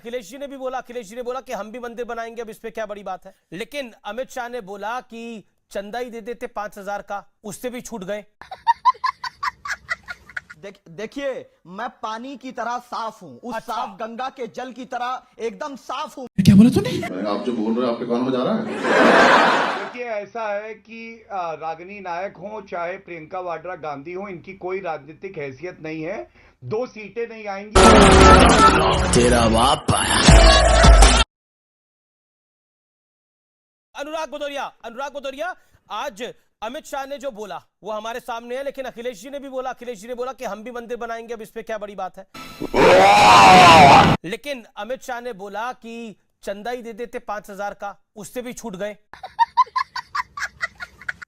अखिलेश जी ने बोला कि हम भी मंदिर बनाएंगे, अब इस पे क्या बड़ी बात है। लेकिन अमित शाह ने बोला कि चंदा ही दे देते 5,000 का, उससे भी छूट गए। देखिए, मैं पानी की तरह साफ हूं, उस साफ गंगा के जल की तरह एकदम साफ हूं। क्या बोला तूने? आप जो बोल रहे हैं आपके कान में जा रहा है? देखिए, ऐसा है कि रागिनी नायक हो चाहे प्रियंका वाड्रा गांधी हो, इनकी कोई राजनीतिक हैसियत नहीं है। 2 सीटें नहीं आएंगी। तेरा बाप अनुराग भदौरिया, आज अमित शाह ने जो बोला वो हमारे सामने है, लेकिन अखिलेश जी ने बोला कि हम भी मंदिर बनाएंगे, अब इस पे क्या बड़ी बात है। लेकिन अमित शाह ने बोला कि चंदा ही दे देते 5,000 का, उससे भी छूट गए।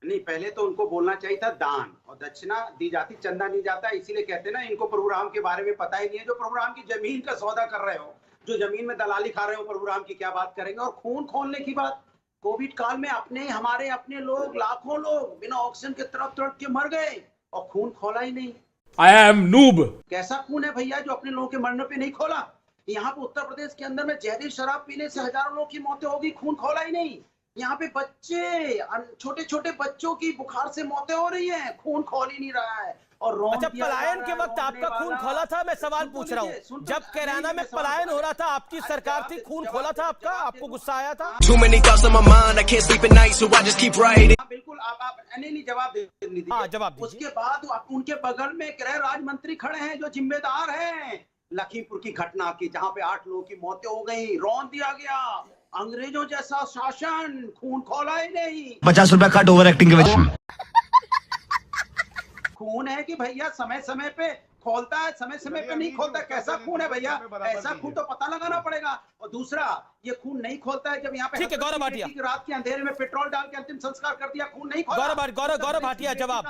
नहीं, पहले तो उनको बोलना चाहिए था दान और दक्षिणा दी जाती, चंदा नहीं जाता। इसीलिए कहते हैं ना, इनको प्रोग्राम के बारे में पता ही नहीं है। जो प्रोग्राम की जमीन का सौदा कर रहे हो, जो जमीन में दलाली खा रहे हो, प्रोग्राम की क्या बात करेंगे। और खून खोलने की बात, कोविड काल में हमारे अपने लोग, लाखों लोग बिना ऑक्सीजन के तड़प के मर गए और खून खोला ही नहीं। I am noob. कैसा खून है भैया जो अपने लोगों के मरने पे नहीं खोला। यहाँ पे उत्तर प्रदेश के अंदर में जहरीली शराब पीने से हजारों लोगों की मौतें होगी, खून खोला ही नहीं। यहाँ पे बच्चे, छोटे छोटे बच्चों की बुखार से मौतें हो रही हैं, खून खोल ही नहीं रहा है। और अच्छा, पलायन के वक्त आपका खून खोला था? मैं सवाल पूछ रहा हूँ, जब कैराना में पलायन हो रहा था, आपकी सरकार थी, खून खोला था आपका? आपको गुस्सा आया था? बिल्कुल, आप नहीं जवाब दे। हाँ, जवाब दीजिए। उसके बाद उनके बगल में गृह राज्य मंत्री खड़े हैं जो जिम्मेदार हैं लखीमपुर की घटना की, जहाँ पे 8 लोगों की मौतें हो गई, रौंद दिया गया। अंग्रेजों जैसा शासन, खून खोला ही नहीं। 50 रुपया कट ओवर एक्टिंग के वजह से। खून है कि भैया समय समय पे खोलता है, समय समय पे नहीं खोलता। कैसा खून है भैया? ऐसा खून तो पता लगाना पड़ेगा। और दूसरा, ये खून नहीं खोलता है जब यहाँ पे ठीक है, गौरव भाटिया, रात के अंधेरे में पेट्रोल डाल के अंतिम संस्कार कर दिया, खून नहीं खोला। गौरव भाटिया, जवाब।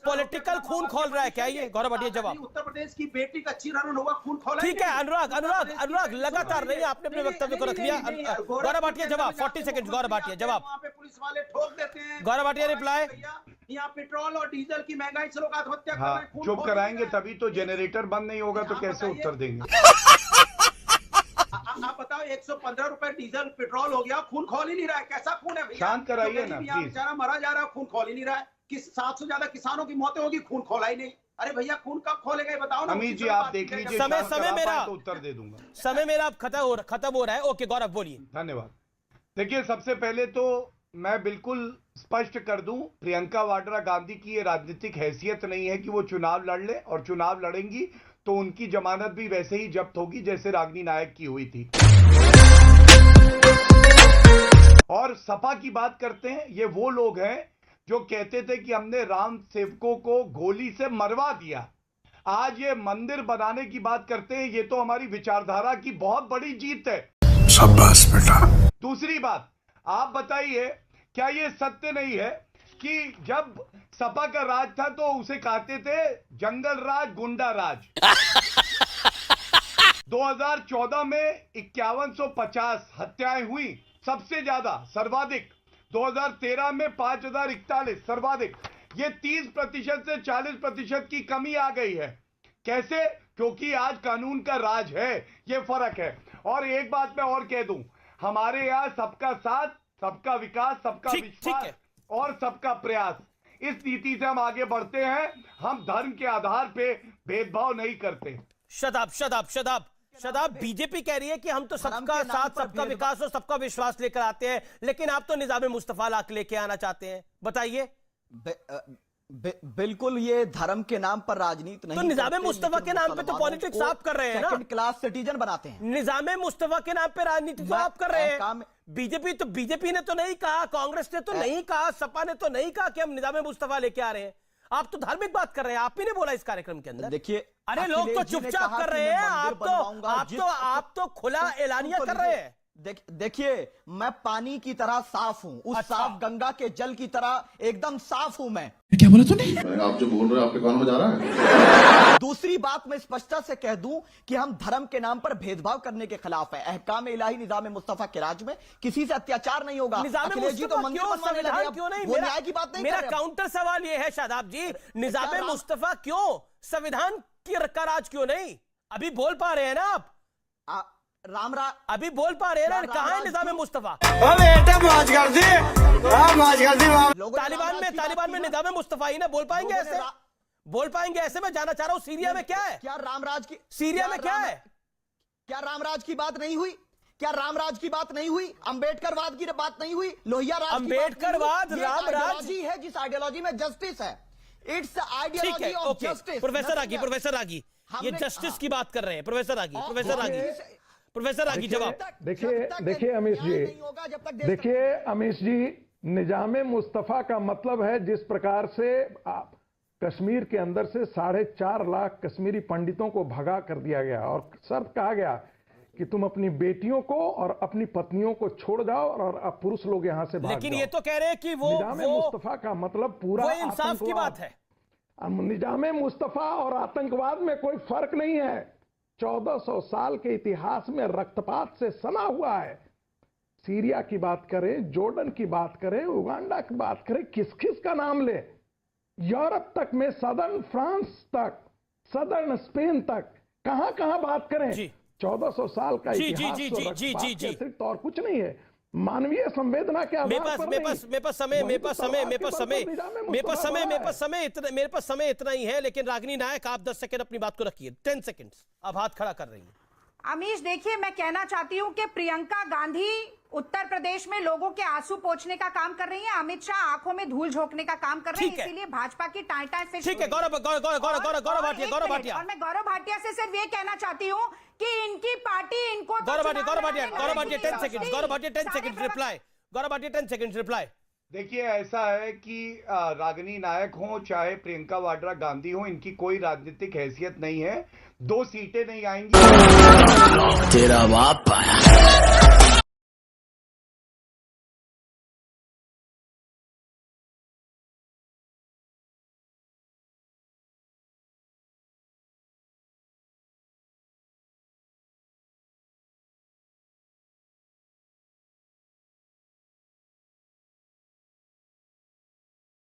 पॉलिटिकल खून खोल रहा है क्या ये? गौरव भाटिया, जवाब। उत्तर प्रदेश की बेटी का चिरहरण हुआ, खून खोला। ठीक है, अनुराग लगातार नहीं, आपने अपने वक्तव्य को रख लिया। गौरव भाटिया, जवाब। 40 सेकंड, गौरव भाटिया, जवाब। वहाँ पे पुलिस वाले ठोक देते हैं। गौरव भाटिया, रिप्लाई। यहाँ पेट्रोल और डीजल की महंगाई से लोग आत्महत्या कर रहे हैं। चुप कराएंगे तभी तो, जनरेटर बंद नहीं होगा तो कैसे उत्तर देंगे। आप बताओ, 115 रुपए डीजल पेट्रोल हो गया, खून खोल ही नहीं रहा है। कैसा खून है भैया? शांत कराइए ना, प्लीज। बेचारा मरा जा रहा है, खून खोल ही नहीं रहा है। 700 ज्यादा किसानों की मौतें होगी, खून खोला ही नहीं। अरे भैया, खून कब खोलेगा ये बताओ ना। अमित जी, आप देख लीजिए, समय मेरा तो उत्तर दे दूंगा। समय मेरा अब खत्म हो रहा है। ओके गौरव, बोलिए। धन्यवाद। देखिए, सबसे पहले तो मैं बिल्कुल स्पष्ट कर दूं, प्रियंका वाड्रा गांधी की ये राजनीतिक हैसियत नहीं है कि वो चुनाव लड़ ले, और चुनाव लड़ेंगी तो उनकी जमानत भी वैसे ही जब्त होगी जैसे रागिनी नायक की हुई थी। और सपा की बात करते हैं, ये वो लोग हैं जो कहते थे कि हमने राम सेवकों को गोली से मरवा दिया। आज ये मंदिर बनाने की बात करते हैं, ये तो हमारी विचारधारा की बहुत बड़ी जीत है। शाबाश बेटा। दूसरी बात, आप बताइए, क्या ये सत्य नहीं है कि जब सपा का राज था तो उसे कहते थे जंगल राज, गुंडा राज। 2014 में 5150 हत्याएं हुई, सबसे ज्यादा, सर्वाधिक। 2013 में 5041 सर्वाधिक। ये 30% से 40% की कमी आ गई है। कैसे? क्योंकि आज कानून का राज है, ये फर्क है। और एक बात मैं और कह दूं, हमारे यहाँ सबका साथ, सबका विकास, सबका विश्वास और सबका प्रयास, इस नीति से हम आगे बढ़ते हैं। हम धर्म के आधार पे भेदभाव नहीं करते। शदाब, बीजेपी कह रही है कि हम तो सबका साथ, सबका विकास और सबका विश्वास लेकर आते हैं, लेकिन आप तो निजामे मुस्तफा लेके आना चाहते हैं। बताइए। बिल्कुल, ये धर्म के नाम पर राजनीति नहीं। तो निजामे मुस्तफा के नाम पे तो पॉलिटिक्स आप कर रहे हैं ना, सेकंड क्लास सिटीजन बनाते हैं। निजामे मुस्तफा के नाम पे राजनीति तो आप कर रहे हैं। बीजेपी ने तो नहीं कहा, कांग्रेस ने तो नहीं कहा, सपा ने तो नहीं कहा कि हम निजामे मुस्तफा लेके आ रहे हैं। आप तो धार्मिक बात कर रहे हैं, आप ही ने बोला इस कार्यक्रम के अंदर। देखिए, अरे लोग तो चुपचाप कर रहे हैं, आप तो खुला एलानिया कर रहे हैं। देखिए, मैं पानी की तरह साफ हूं, उस साफ गंगा के जल की तरह एकदम साफ हूं मैं। क्या बोला तूने? आप जो बोल रहे हैं आपके कान में जा रहा है? दूसरी बात मैं स्पष्टता से कह दूं कि हम धर्म के नाम पर भेदभाव करने के खिलाफ है। अहकाम इलाही निजाम मुस्तफा के राज में किसी से अत्याचार नहीं होगा। अखिलेश जी तो मंदिर बनवाने लगे, क्यों नहीं? वो न्याय की बात नहीं। मेरा काउंटर सवाल ये है शादाब जी, निजाम मुस्तफा क्यों, संविधान का राज क्यों नहीं? अभी बोल पा रहे हैं ना आप? रामराज अभी बोल पा रहे हैं ना, क्या कहाँ है रामराज निजाम की- मुस्तफा? लोगों ने तालिबान रामराज में की बात तालिबान की में ना। निजाम मुस्तफा ही ना बोल पाएंगे लोगों ने ऐसे? बोल पाएंगे ऐसे? मैं जानना चाह रहा हूँ सीरिया में क्या है? क्या रामराज की सीरिया में क्या है? क्या रामराज की बात नहीं हुई? क्या रामराज की बात नहीं हुई? अंबेडकरवाद की बात नहीं हुई? लोहिया राज अंबेडकरवाद, रामराज है जिस आइडियोलॉजी में जस्टिस है। इट्स ठीक आइडियोलॉजी है, of okay. Justice. Professor Ragi, professor Ragi, ये हमने- जस्टिस हाँ। की बात कर रहे हैं। Professor Ragi, professor Ragi, professor Ragi जवाब। देखिए अमीश जी, देखिए अमीश जी, निजामे मुस्तफा का मतलब है जिस प्रकार से कश्मीर के अंदर से 4.5 लाख कश्मीरी पंडितों को भगा कर दिया गया और शर्त कहा गया कि तुम अपनी बेटियों को और अपनी पत्नियों को छोड़ जाओ और अब पुरुष लोग यहां से भाग लेकिन जाओ। ये तो कह रहे हैं कि निजामे मुस्तफा का मतलब पूरा वो इंसाफ की आतंकवाद। बात है। निजामे मुस्तफा और आतंकवाद में कोई फर्क नहीं है। 1400 साल के इतिहास में रक्तपात से सना हुआ है। सीरिया की बात करें, जॉर्डन की बात करें, उगांडा की बात करें, किस किस का नाम ले, यूरोप तक में सदर्न फ्रांस तक, सदर्न स्पेन तक, कहां कहां बात करें। जी। 1400 साल का जी, इतिहास जी, तो जी, जी, रक्तपात जी, के जी। अतिरिक्त और कुछ नहीं है। मानवीय संवेदना के आधार पर नहीं। मेरे पास समय इतना ही है। लेकिन रागिनी नायक, आप 10 सेकंड अपनी बात को रखिए। 10 सेकंड आप हाथ खड़ा कर रही हैं। अमीश देखिए, मैं कहना चाहती हूँ कि प्रियंका गांधी उत्तर प्रदेश में लोगों के आंसू पोंछने का काम कर रही हैं, अमित शाह आंखों में धूल झोंकने का काम कर रहे हैं, ठीक है। इसीलिए भाजपा की टाइटाई फिश ठीक है, गौरव भाटिया। और मैं गौरव भाटिया से सिर्फ ये कहना चाहती हूँ कि इनकी पार्टी इनको तो गौरव चुनाव भाटिया लड़ने नहीं 10 देगी। सेकंड, गौरव भाटिया 10 सारे second reply, Gaurav Bhatia 10 second reply. देखिए, ऐसा है कि रागिनी नायक हो चाहे प्रियंका वाड्रा गांधी हो, इनकी कोई राजनीतिक हैसियत नहीं है। 2 सीटें नहीं आएंगी। तेरा बाप आया।